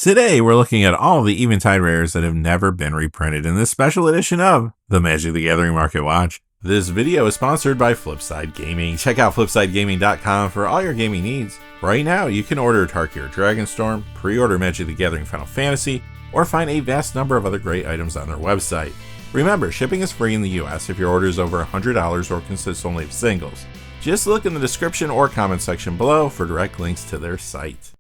Today, we're looking at all the Eventide rares that have never been reprinted in this special edition of the Magic the Gathering Market Watch. This video is sponsored by Flipside Gaming. Check out flipsidegaming.com for all your gaming needs. Right now, you can order Tarky or Dragonstorm, pre-order Magic the Gathering Final Fantasy, or find a vast number of other great items on their website. Remember, shipping is free in the US if your order is over $100 or consists only of singles. Just look in the description or comment section below for direct links to their site.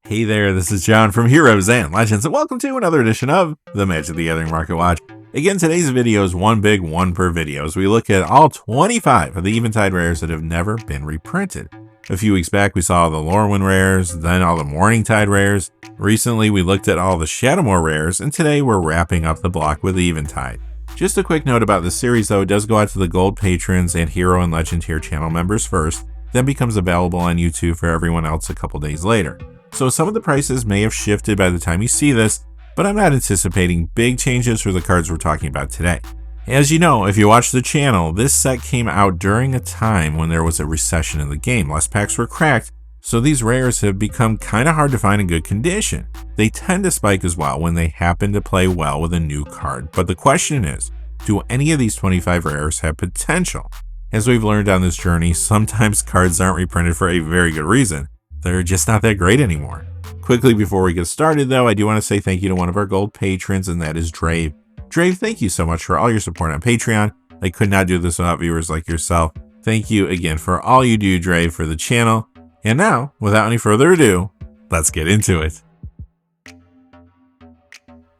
Hey there, this is John from Heroes and Legends, and welcome to another edition of the Magic the Gathering Market Watch. Again, today's video is one big one per video as we look at all 25 of the Eventide rares that have never been reprinted. A few weeks back, we saw the Lorwyn rares, then all the Morningtide rares. Recently, we looked at all the Shadowmoor rares, and today we're wrapping up the block with Eventide. Just a quick note about this series though, it does go out to the Gold patrons and Hero and Legend tier channel members first, then becomes available on YouTube for everyone else a couple days later. So some of the prices may have shifted by the time you see this, but I'm not anticipating big changes for the cards we're talking about today. As you know, if you watch the channel, this set came out during a time when there was a recession in the game. Less packs were cracked, so these rares have become kind of hard to find in good condition. They tend to spike as well when they happen to play well with a new card. But the question is, do any of these 25 rares have potential? As we've learned on this journey, sometimes cards aren't reprinted for a very good reason. They're just not that great anymore. Quickly before we get started though, I do want to say thank you to one of our Gold patrons, and that is Drave. Drave, thank you so much for all your support on Patreon. I could not do this without viewers like yourself. Thank you again for all you do, Drave, for the channel. And now, without any further ado, let's get into it.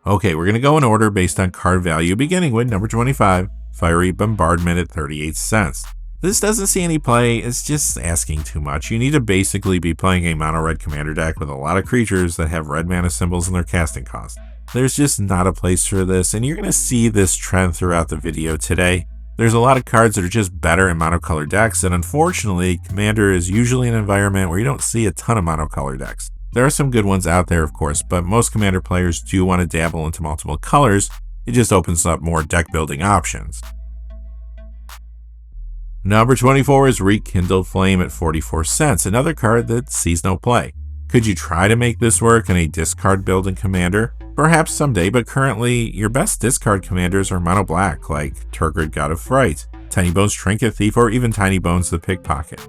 Okay, we're going to go in order based on card value, beginning with number 25, Fiery Bombardment at 38 cents. This doesn't see any play, it's just asking too much. You need to basically be playing a mono-red commander deck with a lot of creatures that have red mana symbols in their casting cost. There's just not a place for this, and you're going to see this trend throughout the video today. There's a lot of cards that are just better in monocolored decks, and unfortunately, Commander is usually an environment where you don't see a ton of monocolored decks. There are some good ones out there, of course, but most Commander players do want to dabble into multiple colors. It just opens up more deck building options. Number 24 is Rekindled Flame at 44 cents, another card that sees no play. Could you try to make this work in a discard build in Commander? Perhaps someday, but currently, your best discard commanders are mono black, like Turgid God of Wright, Tiny Bones Trinket Thief, or even Tiny Bones the Pickpocket.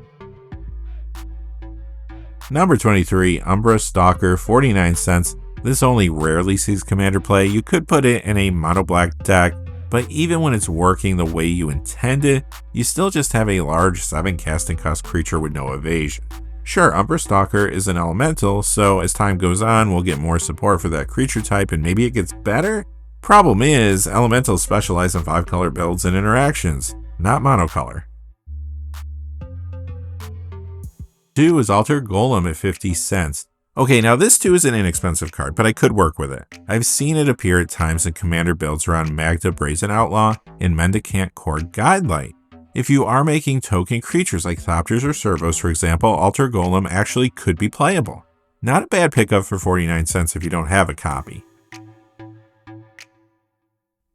Number 23, Umbra Stalker, 49 cents. This only rarely sees Commander play. You could put it in a mono black deck, but even when it's working the way you intended, you still just have a large 7 casting cost creature with no evasion. Sure, Umbra Stalker is an elemental, so as time goes on, we'll get more support for that creature type and maybe it gets better? Problem is, elementals specialize in 5-color builds and interactions, not monocolor. 2 is Altar Golem at 50 cents. Okay, now this too is an inexpensive card, but I could work with it. I've seen it appear at times in Commander builds around Magda Brazen Outlaw and Mendicant Cord Guidelight. If you are making token creatures like Thopters or Servos, for example, Altar Golem actually could be playable. Not a bad pickup for 49 cents if you don't have a copy.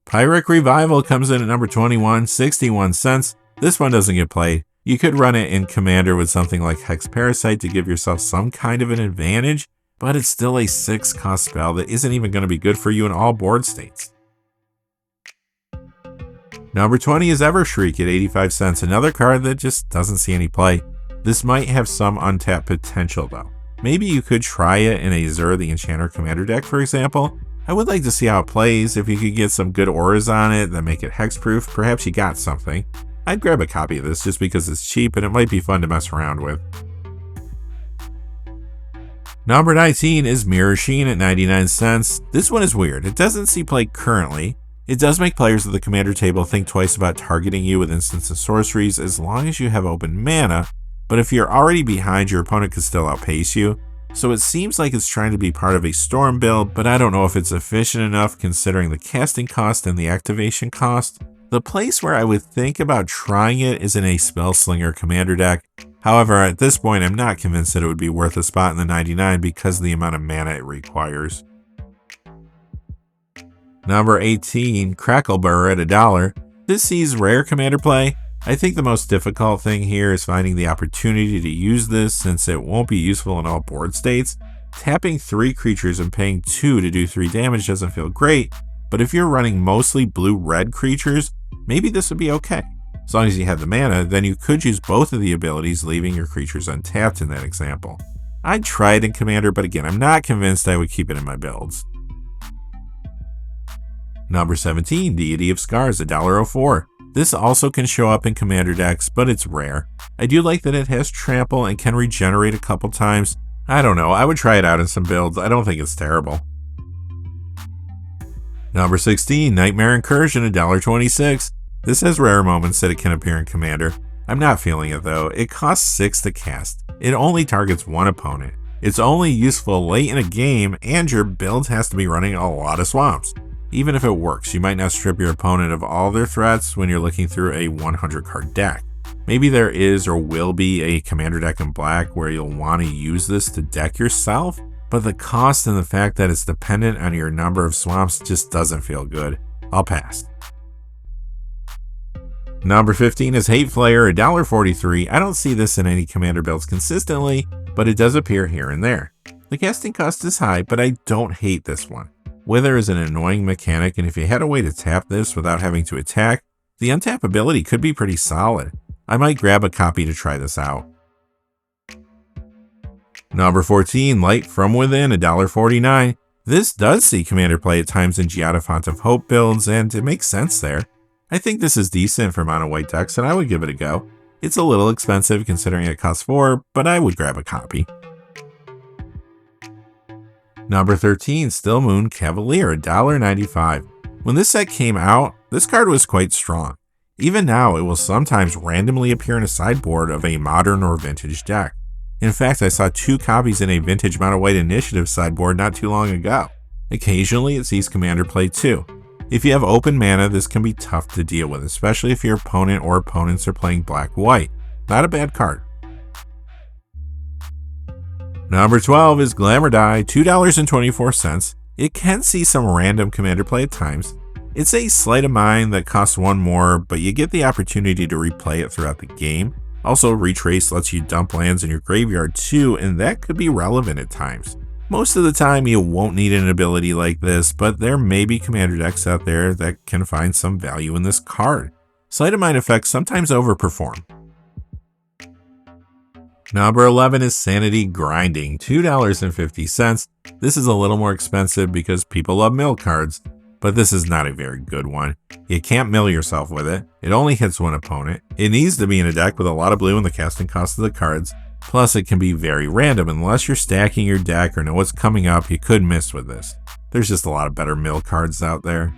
Pyrrhic Revival comes in at number 21, 61 cents. This one doesn't get played. You could run it in Commander with something like Hex Parasite to give yourself some kind of an advantage, but it's still a 6-cost spell that isn't even going to be good for you in all board states. Number 20 is Evershriek at 85 cents, another card that just doesn't see any play. This might have some untapped potential though. Maybe you could try it in a Zur the Enchanter Commander deck, for example. I would like to see how it plays. If you could get some good auras on it that make it hexproof, perhaps you got something. I'd grab a copy of this just because it's cheap and it might be fun to mess around with. Number 19 is Mirror Sheen at 99 cents. This one is weird. It doesn't see play currently. It does make players of the Commander table think twice about targeting you with instants and sorceries as long as you have open mana, but if you're already behind, your opponent could still outpace you. So it seems like it's trying to be part of a Storm build, but I don't know if it's efficient enough considering the casting cost and the activation cost. The place where I would think about trying it is in a Spellslinger Commander deck. However, at this point, I'm not convinced that it would be worth a spot in the 99 because of the amount of mana it requires. Number 18, Crackleburr at $1. This sees rare Commander play. I think the most difficult thing here is finding the opportunity to use this since it won't be useful in all board states. Tapping 3 creatures and paying 2 to do 3 damage doesn't feel great, but if you're running mostly blue-red creatures, maybe this would be okay. As long as you have the mana, then you could use both of the abilities, leaving your creatures untapped in that example. I'd try it in Commander, but again, I'm not convinced I would keep it in my builds. Number 17, Deity of Scars, $1.04. This also can show up in Commander decks, but it's rare. I do like that it has Trample and can regenerate a couple times. I don't know, I would try it out in some builds. I don't think it's terrible. Number 16, Nightmare Incursion, $1.26. This has rare moments that it can appear in Commander. I'm not feeling it though. It costs 6 to cast. It only targets one opponent. It's only useful late in a game, and your build has to be running a lot of swamps. Even if it works, you might not strip your opponent of all their threats when you're looking through a 100 card deck. Maybe there is or will be a Commander deck in black where you'll want to use this to deck yourself, but the cost and the fact that it's dependent on your number of swamps just doesn't feel good. I'll pass. Number 15 is Hate Flayer, $1.43. I don't see this in any Commander builds consistently, but it does appear here and there. The casting cost is high, but I don't hate this one. Wither is an annoying mechanic, and if you had a way to tap this without having to attack, the untap ability could be pretty solid. I might grab a copy to try this out. Number 14, Light from Within, $1.49. This does see Commander play at times in Giada Font of Hope builds, and it makes sense there. I think this is decent for mono white decks, and I would give it a go. It's a little expensive considering it costs 4, but I would grab a copy. Number 13, Still Moon Cavalier, $1.95. When this set came out, this card was quite strong. Even now, it will sometimes randomly appear in a sideboard of a modern or vintage deck. In fact, I saw 2 copies in a vintage mono white initiative sideboard not too long ago. Occasionally, it sees Commander play too. If you have open mana, this can be tough to deal with, especially if your opponent or opponents are playing black-white. Not a bad card. Number 12 is Glamour Die, $2.24. It can see some random Commander play at times. It's a sleight of mind that costs 1 more, but you get the opportunity to replay it throughout the game. Also, Retrace lets you dump lands in your graveyard too, and that could be relevant at times. Most of the time you won't need an ability like this, but there may be Commander decks out there that can find some value in this card. Sleight of mind effects sometimes overperform. Number 11 is Sanity Grinding, $2.50. This is a little more expensive because people love mill cards, but this is not a very good one. You can't mill yourself with it. It only hits one opponent. It needs to be in a deck with a lot of blue and the casting cost of the cards. Plus, it can be very random. Unless you're stacking your deck or know what's coming up, you could miss with this. There's just a lot of better mill cards out there.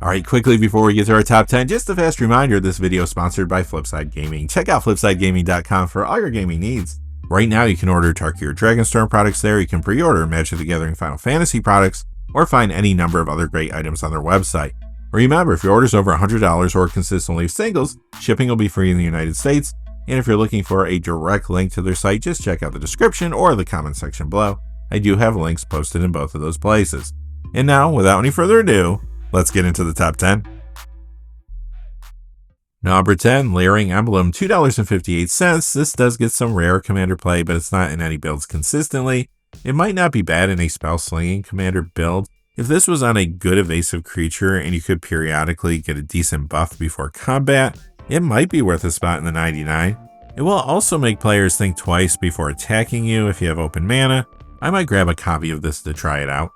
Alright, quickly before we get to our top 10, just a fast reminder, this video is sponsored by Flipside Gaming. Check out flipsidegaming.com for all your gaming needs. Right now, you can order Tarkir Dragonstorm products there, you can pre-order Magic the Gathering Final Fantasy products, or find any number of other great items on their website. Remember, if your order's over $100 or consistently singles, shipping will be free in the United States, and if you're looking for a direct link to their site, just check out the description or the comment section below. I do have links posted in both of those places. And now, without any further ado, let's get into the top 10. Number 10, Layering Emblem, $2.58. This does get some rare Commander play, but it's not in any builds consistently. It might not be bad in a spell slinging Commander build. If this was on a good evasive creature and you could periodically get a decent buff before combat, it might be worth a spot in the 99. It will also make players think twice before attacking you if you have open mana. I might grab a copy of this to try it out.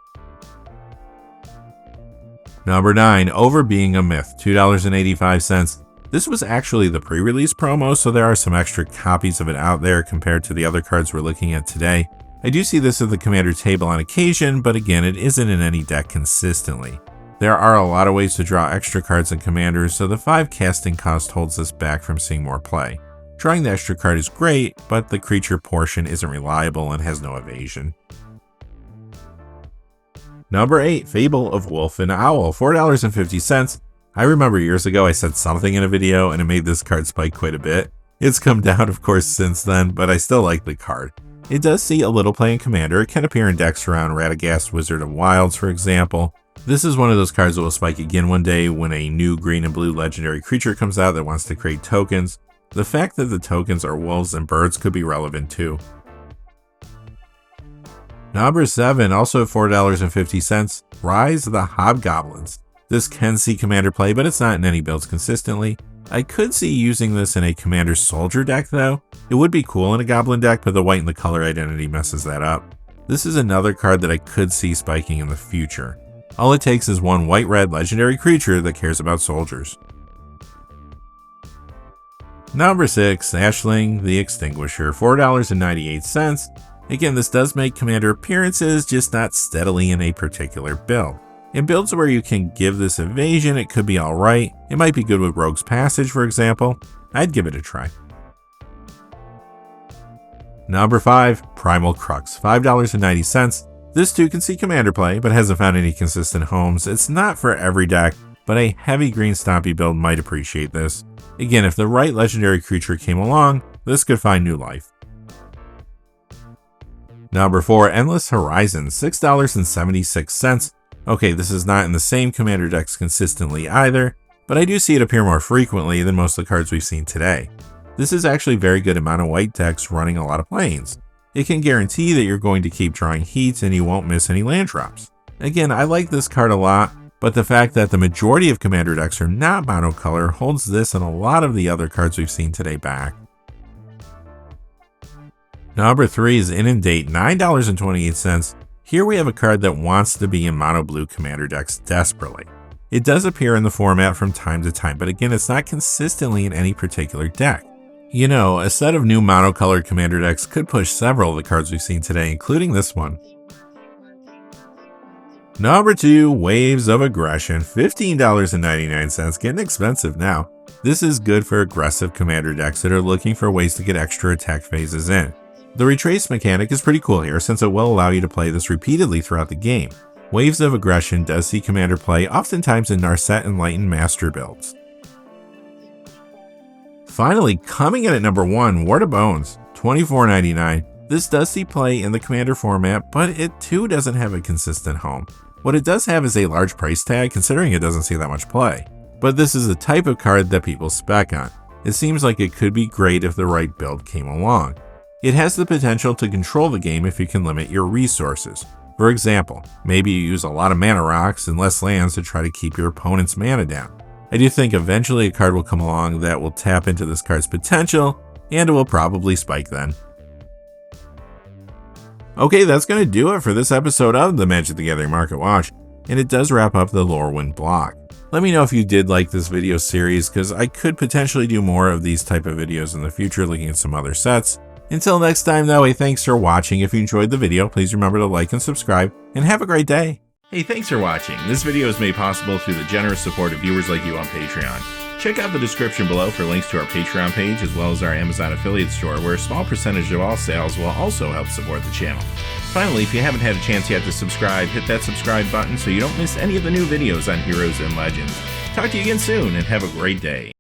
Number 9, Over Being a Myth, $2.85. This was actually the pre-release promo, so there are some extra copies of it out there compared to the other cards we're looking at today. I do see this at the Commander table on occasion, but again, it isn't in any deck consistently. There are a lot of ways to draw extra cards in Commander, so the 5 casting cost holds us back from seeing more play. Drawing the extra card is great, but the creature portion isn't reliable and has no evasion. Number 8, Fable of Wolf and Owl, $4.50. I remember years ago I said something in a video and it made this card spike quite a bit. It's come down of course since then, but I still like the card. It does see a little play in Commander. It can appear in decks around Radagast, Wizard of Wilds for example. This is one of those cards that will spike again one day when a new green and blue legendary creature comes out that wants to create tokens. The fact that the tokens are wolves and birds could be relevant too. Number 7, also $4.50, Rise of the Hobgoblins. This can see commander play, but it's not in any builds consistently. I could see using this in a commander soldier deck though. It would be cool in a goblin deck, but the white and the color identity messes that up. This is another card that I could see spiking in the future. All it takes is one white-red legendary creature that cares about soldiers. Number 6, Ashling the Extinguisher, $4.98. Again, this does make commander appearances, just not steadily in a particular build. In builds where you can give this evasion, it could be alright. It might be good with Rogue's Passage, for example. I'd give it a try. Number 5, Primal Crux, $5.90. This too can see commander play, but hasn't found any consistent homes. It's not for every deck, but a heavy green stompy build might appreciate this. Again, if the right legendary creature came along, this could find new life. Number 4, Endless Horizons, $6.76. Okay, this is not in the same commander decks consistently either, but I do see it appear more frequently than most of the cards we've seen today. This is actually very good in mono white decks running a lot of planes. It can guarantee that you're going to keep drawing heats and you won't miss any land drops. Again, I like this card a lot, but the fact that the majority of commander decks are not monocolor holds this and a lot of the other cards we've seen today back. Number 3 is Inundate, $9.28. Here we have a card that wants to be in mono blue commander decks desperately. It does appear in the format from time to time, but again, it's not consistently in any particular deck. You know, a set of new monocolored commander decks could push several of the cards we've seen today, including this one. Number 2, Waves of Aggression, $15.99, getting expensive now. This is good for aggressive commander decks that are looking for ways to get extra attack phases in. The retrace mechanic is pretty cool here since it will allow you to play this repeatedly throughout the game. Waves of Aggression does see commander play, oftentimes in Narset Enlightened Master builds. Finally, coming in at number 1, Ward of Bones, $24.99. This does see play in the commander format, but it too doesn't have a consistent home. What it does have is a large price tag, considering it doesn't see that much play. But this is the type of card that people spec on. It seems like it could be great if the right build came along. It has the potential to control the game if you can limit your resources. For example, maybe you use a lot of mana rocks and less lands to try to keep your opponent's mana down. I do think eventually a card will come along that will tap into this card's potential, and it will probably spike then. Okay, that's going to do it for this episode of the Magic the Gathering Market Watch, and it does wrap up the Lorwyn block. Let me know if you did like this video series, because I could potentially do more of these type of videos in the future looking at some other sets. Until next time though, thanks for watching. If you enjoyed the video, please remember to like and subscribe, and have a great day. Hey, thanks for watching. This video is made possible through the generous support of viewers like you on Patreon. Check out the description below for links to our Patreon page as well as our Amazon affiliate store, where a small percentage of all sales will also help support the channel. Finally, if you haven't had a chance yet to subscribe, hit that subscribe button so you don't miss any of the new videos on Heroes and Legends. Talk to you again soon, and have a great day.